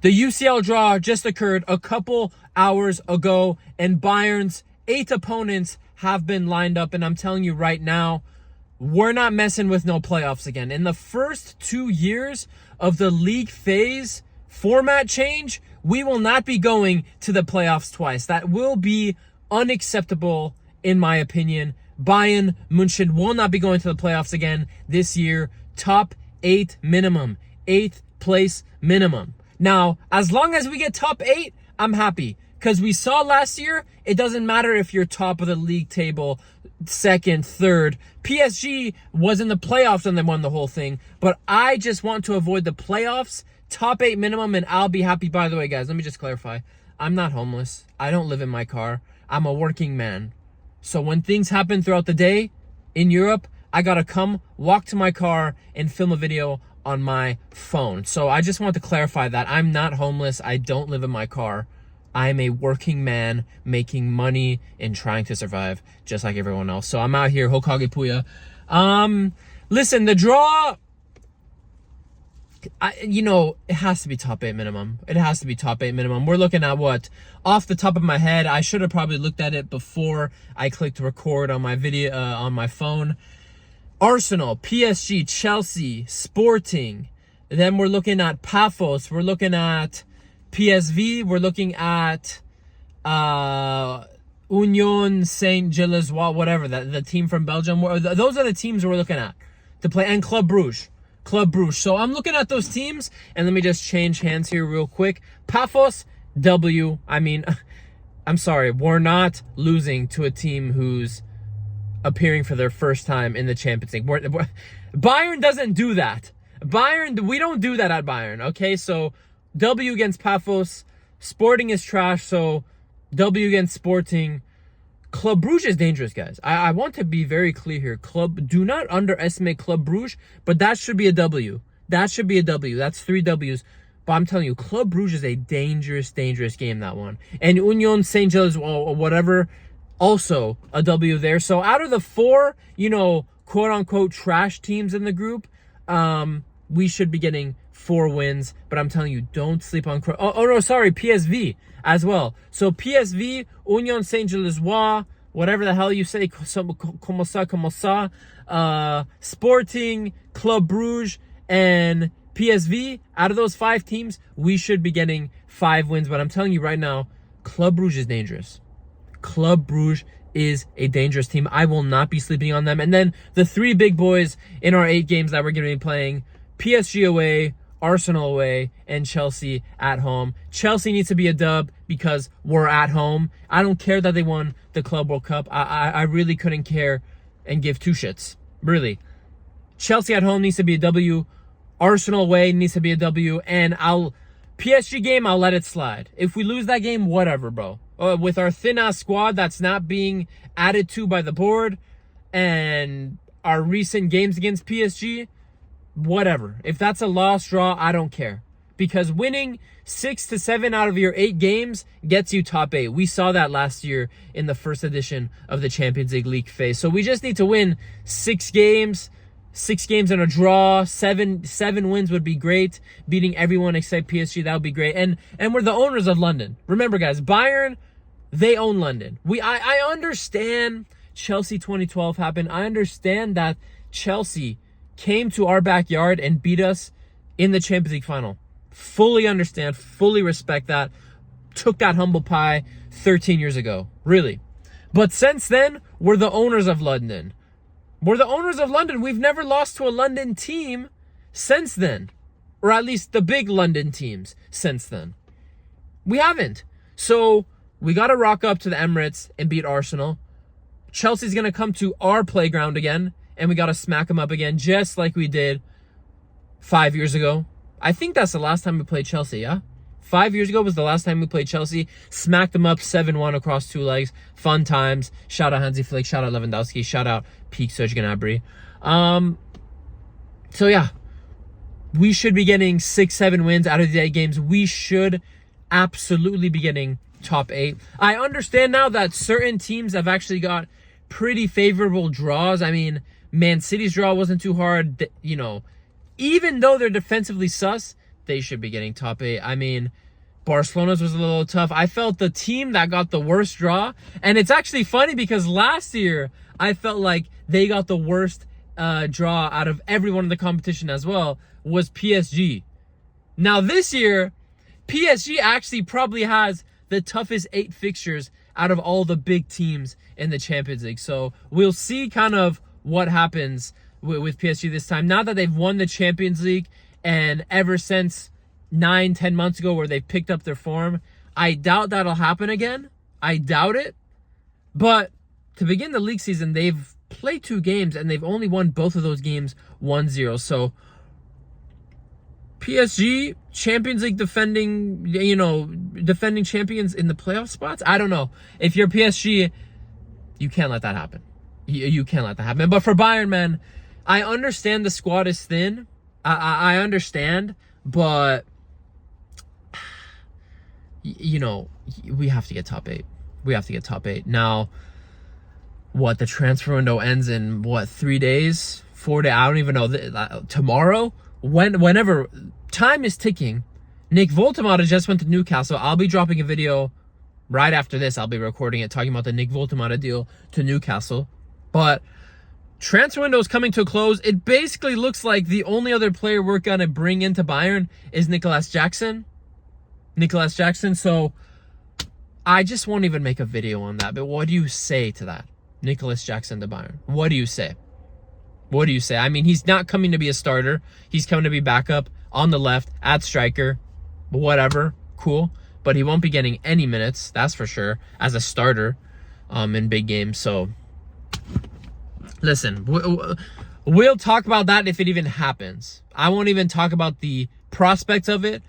The UCL draw just occurred a couple hours ago, and Bayern's 8 opponents have been lined up, and I'm telling you right now, we're not messing with no playoffs again. In the first 2 years of the league phase format change, we will not be going to the playoffs twice. That will be unacceptable, in my opinion. Bayern Munich will not be going to the playoffs again this year. Top 8 minimum. 8th place minimum. Now, as long as we get top 8, I'm happy. Because we saw last year, it doesn't matter if you're top of the league table, second, third. PSG was in the playoffs and they won the whole thing. But I just want to avoid the playoffs, top 8 minimum, and I'll be happy. By the way, guys, let me just clarify. I'm not homeless. I don't live in my car. I'm a working man. So when things happen throughout the day in Europe, I gotta come, walk to my car, and film a video on my phone. So I just want to clarify that. I'm not homeless. I don't live in my car. I'm a working man making money and trying to survive just like everyone else. So I'm out here, Hokage Puya. Listen, the draw, it has to be top 8 minimum. It has to be top 8 minimum. We're looking at what? Off the top of my head, I should have probably looked at it before I clicked record on my video, on my phone. Arsenal, PSG, Chelsea, Sporting. Then we're looking at Paphos. We're looking at PSV. We're looking at Union Saint-Gilloise, whatever, the team from Belgium. Those are the teams we're looking at to play. And Club Brugge. So I'm looking at those teams, and let me just change hands here real quick. Paphos, W. I mean, I'm sorry. We're not losing to a team who's appearing for their first time in the Champions League. Bayern doesn't do that. We don't do that at Bayern, okay? So W against Paphos. Sporting is trash, so W against Sporting. Club Brugge is dangerous, guys. I want to be very clear here. Do not underestimate Club Brugge, but that should be a W. That's 3 W's. But I'm telling you, Club Brugge is a dangerous game, that one. And Union Saint-Gilloise or whatever, also a W there. So out of the 4, quote-unquote trash teams in the group, we should be getting 4 wins. But I'm telling you, don't sleep on... PSV as well. So PSV, Union Saint-Gilloise, whatever the hell you say, como ça, Sporting, Club Brugge, and PSV, out of those 5 teams, we should be getting 5 wins. But I'm telling you right now, Club Brugge is dangerous. Club Brugge is a dangerous team. I will not be sleeping on them. And then the 3 big boys in our 8 games that we're going to be playing, PSG away, Arsenal away, and Chelsea at home. Chelsea needs to be a dub because we're at home. I don't care that they won the Club World Cup. I really couldn't care and give 2 shits. Really. Chelsea at home needs to be a W. Arsenal away needs to be a W. And PSG game, I'll let it slide. If we lose that game, whatever, bro. With our thin-ass squad that's not being added to by the board and our recent games against PSG, whatever. If that's a loss, draw, I don't care. Because winning 6 to 7 out of your 8 games gets you top 8. We saw that last year in the first edition of the Champions League Phase. So we just need to win 6 games. 6 games and a draw. 7 wins would be great. Beating everyone except PSG, that would be great. And we're the owners of London. Remember, guys, Bayern, they own London. I understand Chelsea 2012 happened. I understand that Chelsea came to our backyard and beat us in the Champions League final. Fully understand, fully respect that. Took that humble pie 13 years ago. Really. But since then, we're the owners of London. We're the owners of London. We've never lost to a London team since then. Or at least the big London teams since then. We haven't. So we got to rock up to the Emirates and beat Arsenal. Chelsea's going to come to our playground again. And we got to smack them up again, just like we did 5 years ago. I think that's the last time we played Chelsea, yeah? 5 years ago was the last time we played Chelsea. Smacked them up 7-1 across 2 legs. Fun times. Shout out Hansi Flick. Shout out Lewandowski. Shout out Peak Serge Gnabry. So, yeah. We should be getting 6-7 wins out of the 8 games. We should absolutely be getting top 8. I understand now that certain teams have actually got pretty favorable draws. I mean, Man City's draw wasn't too hard. Even though they're defensively sus, they should be getting top 8. I mean, Barcelona's was a little tough. I felt the team that got the worst draw, and it's actually funny because last year I felt like they got the worst draw out of everyone in the competition as well, was PSG. Now this year, PSG actually probably has the toughest 8 fixtures out of all the big teams in the Champions League. So we'll see kind of what happens with PSG this time. Now that they've won the Champions League, and ever since 9-10 months ago where they've picked up their form, I doubt that'll happen again. I doubt it. But to begin the league season, they've played 2 games and they've only won both of those games 1-0. So PSG, Champions League defending champions in the playoff spots. I don't know. If you're PSG, you can't let that happen. You can't let that happen. But for Bayern, man, I understand the squad is thin. I understand, but we have to get top 8. We have to get top 8. Now, the transfer window ends in 3 days, 4 days? I don't even know. Tomorrow, whenever, time is ticking. Nick Woltemade just went to Newcastle. I'll be dropping a video right after this. I'll be recording it, talking about the Nick Woltemade deal to Newcastle. But transfer window is coming to a close. It basically looks like the only other player we're going to bring into Bayern is Nicolas Jackson. So I just won't even make a video on that. But what do you say to that? Nicolas Jackson to Bayern. What do you say? What do you say? I mean, he's not coming to be a starter. He's coming to be backup on the left at striker. Whatever. Cool. But he won't be getting any minutes, that's for sure, as a starter in big games. So listen, we'll talk about that if it even happens. I won't even talk about the prospects of it.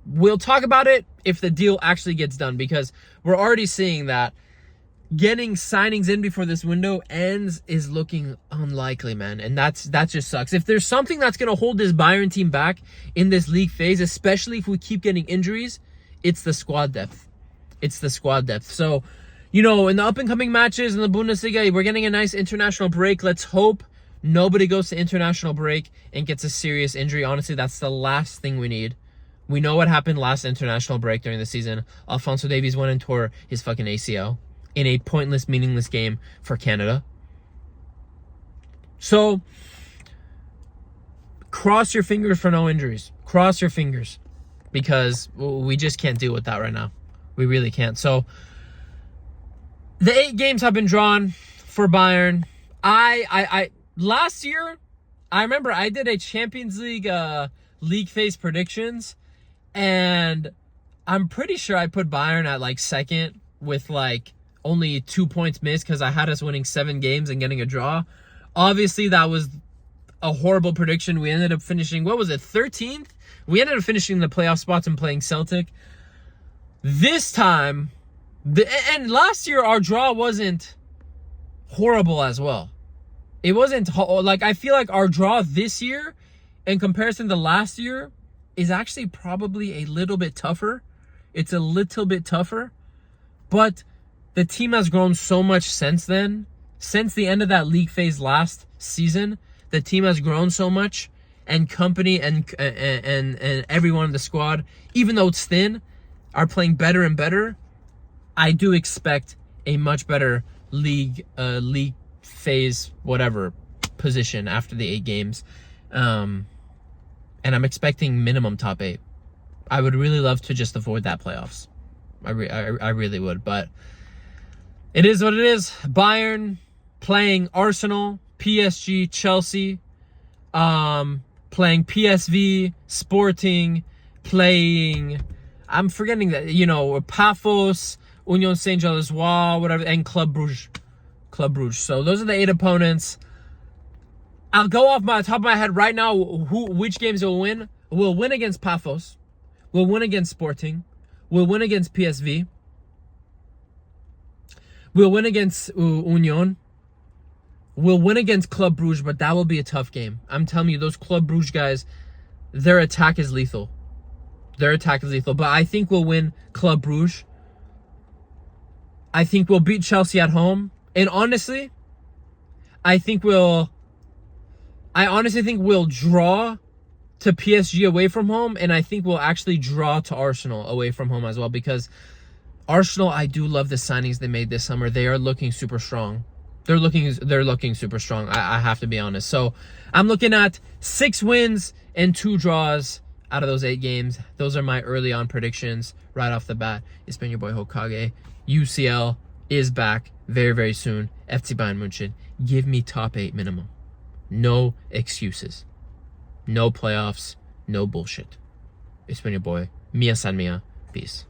We'll talk about it if the deal actually gets done, because we're already seeing that getting signings in before this window ends is looking unlikely, man. And that just sucks. If there's something that's going to hold this Bayern team back in this league phase, especially if we keep getting injuries, it's the squad depth. So, in the up-and-coming matches in the Bundesliga, we're getting a nice international break. Let's hope nobody goes to international break and gets a serious injury. Honestly, that's the last thing we need. We know what happened last international break during the season. Alphonso Davies went and tore his fucking ACL in a pointless, meaningless game for Canada. So, cross your fingers for no injuries. Cross your fingers. Because we just can't deal with that right now. We really can't. So, the 8 games have been drawn for Bayern. I last year, I remember I did a Champions League league phase predictions, and I'm pretty sure I put Bayern at second with only 2 points missed because I had us winning 7 games and getting a draw. Obviously, that was a horrible prediction. We ended up finishing, 13th? We ended up finishing the playoff spots and playing Celtic. This time, and last year our draw wasn't horrible as well. It wasn't, I feel like our draw this year in comparison to last year is actually probably a little bit tougher. It's a little bit tougher. But the team has grown so much since then. Since the end of that league phase last season, the team has grown so much. And company and everyone in the squad, even though it's thin, are playing better and better. I do expect a much better league phase, position after the 8 games. And I'm expecting minimum top 8. I would really love to just avoid that playoffs. I really would. But it is what it is. Bayern playing Arsenal, PSG, Chelsea. Playing PSV, Sporting, playing, I'm forgetting that, Paphos, Union Saint-Gilloise, whatever, and Club Brugge. So those are the 8 opponents. I'll go off my top of my head right now which games will win. We'll win against Paphos. We'll win against Sporting. We'll win against PSV. We'll win against Union. We'll win against Club Brugge, but that will be a tough game. I'm telling you, those Club Brugge guys, their attack is lethal. But I think we'll win Club Brugge. I think we'll beat Chelsea at home. And honestly, I honestly think we'll draw to PSG away from home, and I think we'll actually draw to Arsenal away from home as well, because Arsenal, I do love the signings they made this summer. They are looking super strong. They're looking super strong. I have to be honest. So I'm looking at 6 wins and 2 draws out of those 8 games. Those are my early on predictions right off the bat. It's been your boy Hokage. UCL is back very, very soon. FC Bayern Munich. Give me top 8 minimum. No excuses. No playoffs. No bullshit. It's been your boy. Mia San Mia. Peace.